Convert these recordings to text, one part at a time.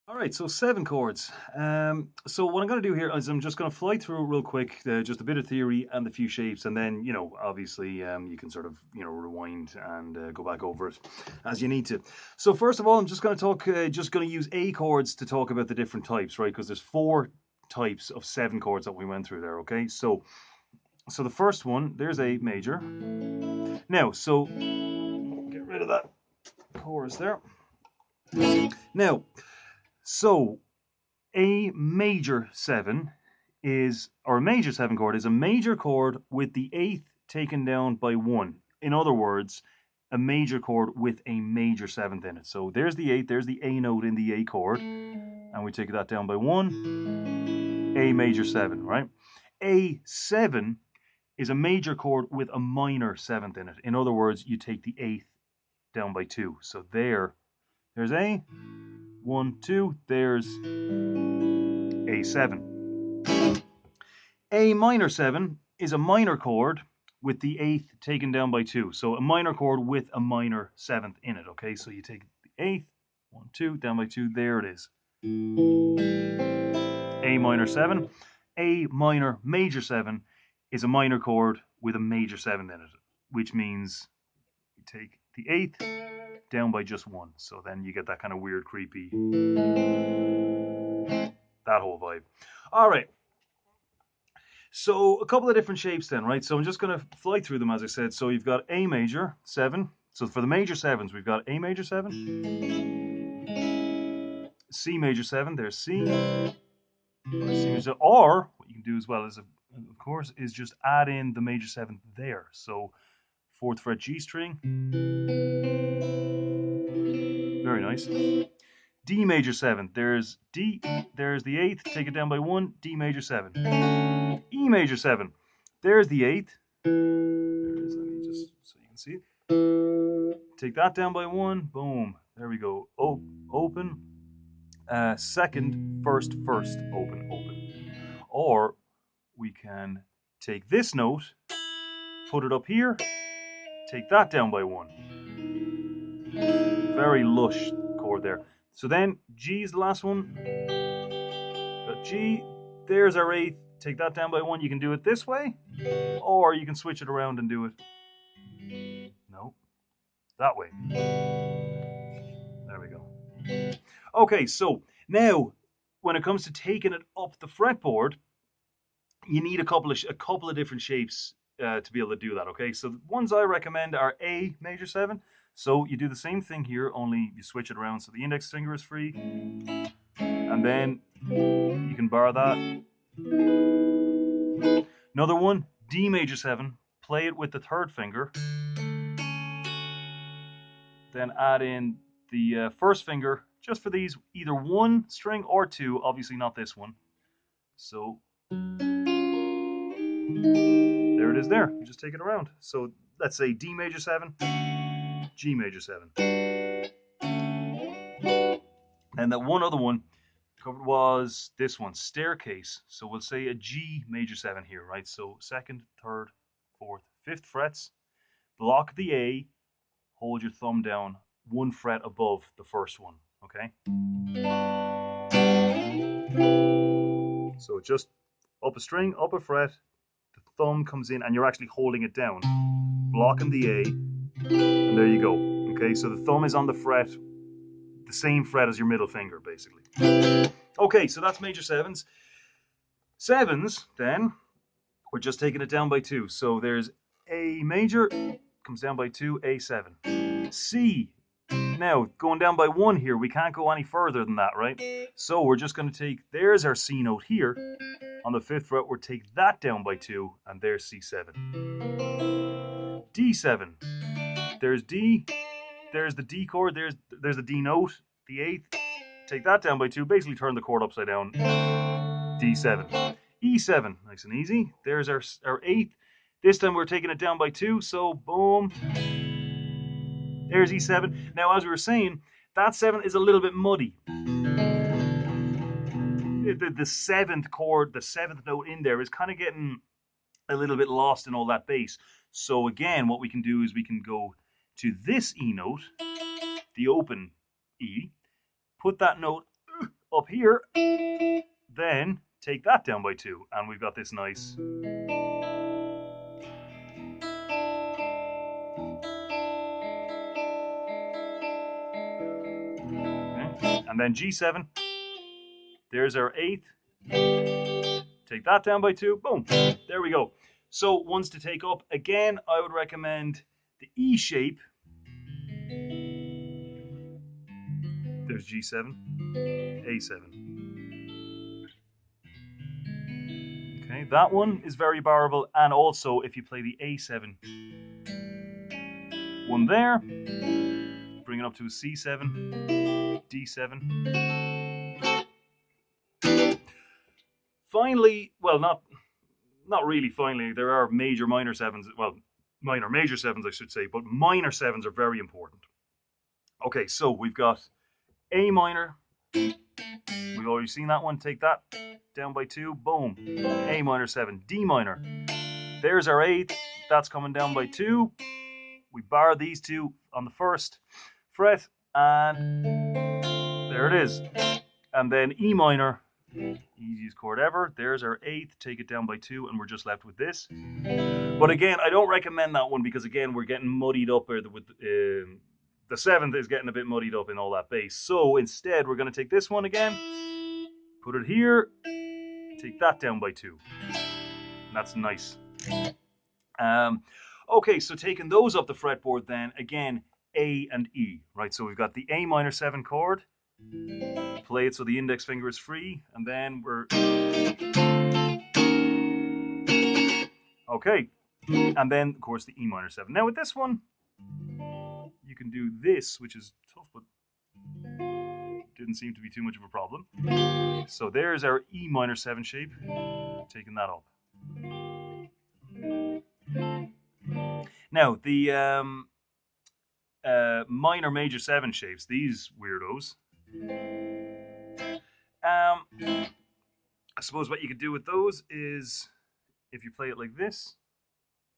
All right, so 7 chords. So what I'm going to do here is I'm just going to fly through real quick, just a bit of theory and a few shapes, and then obviously you can sort of rewind and go back over it as you need to. So first of all, I'm just going to talk, just going to use A chords to talk about the different types, right? Because there's 4 types of 7 chords that we went through there. Okay, so the first one, there's A major. Now, so get rid of that chorus there. Now, so a major 7 is, or a major 7 chord is a major chord with the 8th taken down by 1. In other words, a major chord with a major 7th in it. So there's the 8th, there's the A note in the A chord, and we take that down by 1, A major 7, right? A 7 is a major chord with a minor 7th in it. In other words, you take the 8th down by 2. So there's A, 1, 2, there's A7. A minor 7 is a minor chord with the 8th taken down by 2. So a minor chord with a minor 7th in it, okay? So you take the 8th, 1, 2, down by 2, there it is. A minor 7. A minor major 7 is a minor chord with a major 7th in it, which means you take the 8th down by just 1. So then you get that kind of weird, creepy, that whole vibe. All right. So a couple of different shapes then, right? So I'm just going to fly through them as I said. So you've got A major 7. So for the major 7s, we've got A major 7, C major 7. There's C. C major, or what you can do as well is, of course, is just add in the major 7th there. So 4th fret G string. Very nice. D major 7. There's D. There's the 8th. Take it down by 1. D major 7. E major 7. There's the 8th. There it is. Let me just so you can see it. Take that down by 1. Boom. There we go. Open. Second, first, first. Open, open. Or we can take this note, put it up here, take that down by 1. Very lush chord there. So then G is the last one. Got G. There's our 8th. Take that down by 1. You can do it this way, or you can switch it around and do it. No, that way. There we go. Okay, so now when it comes to taking it up the fretboard, you need a couple of different shapes to be able to do that. Okay, so the ones I recommend are A major 7. So you do the same thing here, only you switch it around so the index finger is free, and then you can bar that. Another one, D major 7. Play it with the 3rd finger, then add in the 1st finger just for these, either 1 string or 2. Obviously not this one. So there it is there. You just take it around. So let's say D major 7, G major 7. And that one other one covered was this one, staircase. So we'll say a G major 7 here, right? So 2nd, 3rd, 4th, 5th frets. Block the A, hold your thumb down 1 fret above the first one, okay? So just up a string, up a fret, the thumb comes in and you're actually holding it down, blocking the A, and there you go. Okay, so the thumb is on the fret, the same fret as your middle finger, basically. Okay, so that's major 7s. 7s, then, we're just taking it down by 2. So there's A major, comes down by 2, A7. C, now going down by 1 here, we can't go any further than that, right? So we're just going to take, there's our C note here. On the 5th fret, we'll take that down by 2, and there's C7. D7, there's D, there's the D chord, there's the D note, the 8th, take that down by 2, basically turn the chord upside down, D7. E7, nice and easy, there's our 8th, this time we're taking it down by 2, so boom, there's E7. Now, as we were saying, that 7 is a little bit muddy. The 7th chord, the 7th note in there is kind of getting a little bit lost in all that bass. So again, what we can do is we can go to this E note, the open E, put that note up here, then take that down by 2, and we've got this nice. Okay. And then G7, there's our 8th. Take that down by 2, boom, there we go. So ones to take up, again, I would recommend the E shape. There's G7, A7. Okay, that one is very barable, and also if you play the A7 one there, bring it up to a C7, D7. Finally, well, not really finally, there are major minor 7s, well, minor major 7s I should say, but minor 7s are very important. Okay, so we've got A minor, we've already seen that one, take that down by 2, boom, A minor 7, D minor, there's our 8th, that's coming down by 2, we bar these two on the 1st fret, and there it is. And then E minor, easiest chord ever, there's our 8th, take it down by 2, and we're just left with this. But again, I don't recommend that one because again, we're getting muddied up with the 7th is getting a bit muddied up in all that bass. So instead, we're going to take this one again, put it here, take that down by 2. And that's nice. Okay, so taking those up the fretboard then, again, A and E, right? So we've got the A minor 7 chord, play it so the index finger is free, and then we're... Okay, and then, of course, the E minor 7. Now with this one, you can do this, which is tough, but didn't seem to be too much of a problem. So there's our E minor 7 shape, taking that up. Now, the minor major 7 shapes, these weirdos, I suppose what you could do with those is, if you play it like this,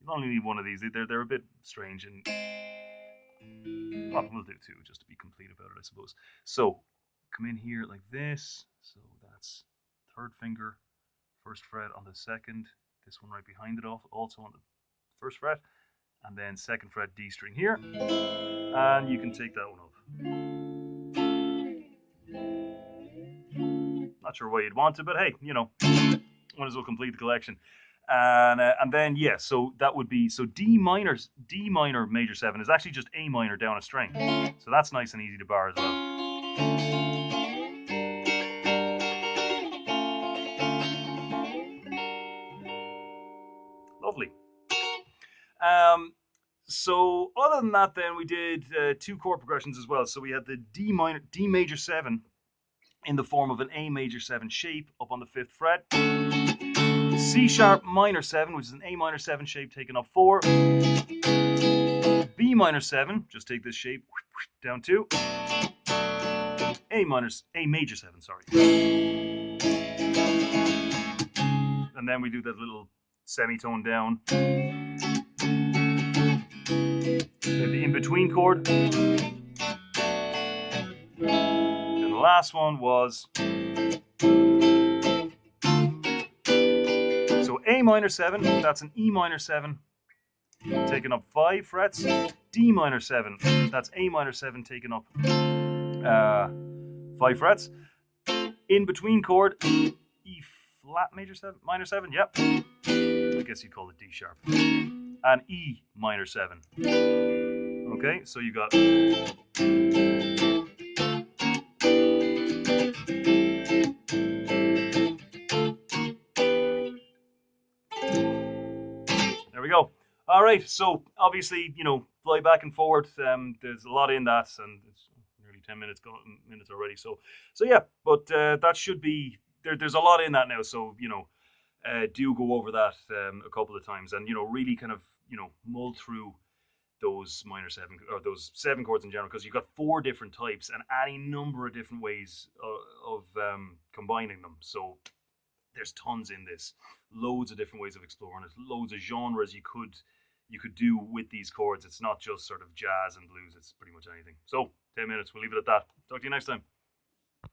you only need one of these. They're a bit strange, and well, we'll do 2 just to be complete about it, I suppose. So come in here like this. So that's 3rd finger, 1st fret on the 2nd. This one right behind it, also on the 1st fret, and then 2nd fret D string here, and you can take that one up. Not sure why you'd want to, but hey, you know, might as well complete the collection. And then yeah, so that would be, so D minor major 7 is actually just A minor down a string, so that's nice and easy to bar as well. Lovely. So other than that, then we did 2 chord progressions as well. So we had the D major 7 in the form of an A major 7 shape up on the 5th fret. C sharp minor 7, which is an A minor 7 shape taken up 4. B minor 7, just take this shape down 2. A major 7, sorry. And then we do that little semitone down. The in-between chord. And the last one was, so A minor 7, that's an E minor 7, taking up 5 frets. D minor 7, that's A minor 7 taking up 5 frets. In between chord, E flat major 7, minor 7, yep. I guess you'd call it D sharp. And E minor 7. Okay, so you got... There we go. All right, so obviously, you know, fly back and forth. There's a lot in that, and it's nearly 10 minutes already. So yeah, but that should be there's a lot in that now. So you know, do go over that a couple of times, and you know, really kind of mull through those minor 7 or those 7 chords in general, because you've got 4 different types and any number of different ways of combining them. So there's tons in this, loads of different ways of exploring it, loads of genres you could do with these chords. It's not just sort of jazz and blues, it's pretty much anything. So 10 minutes, we'll leave it at that. Talk to you next time.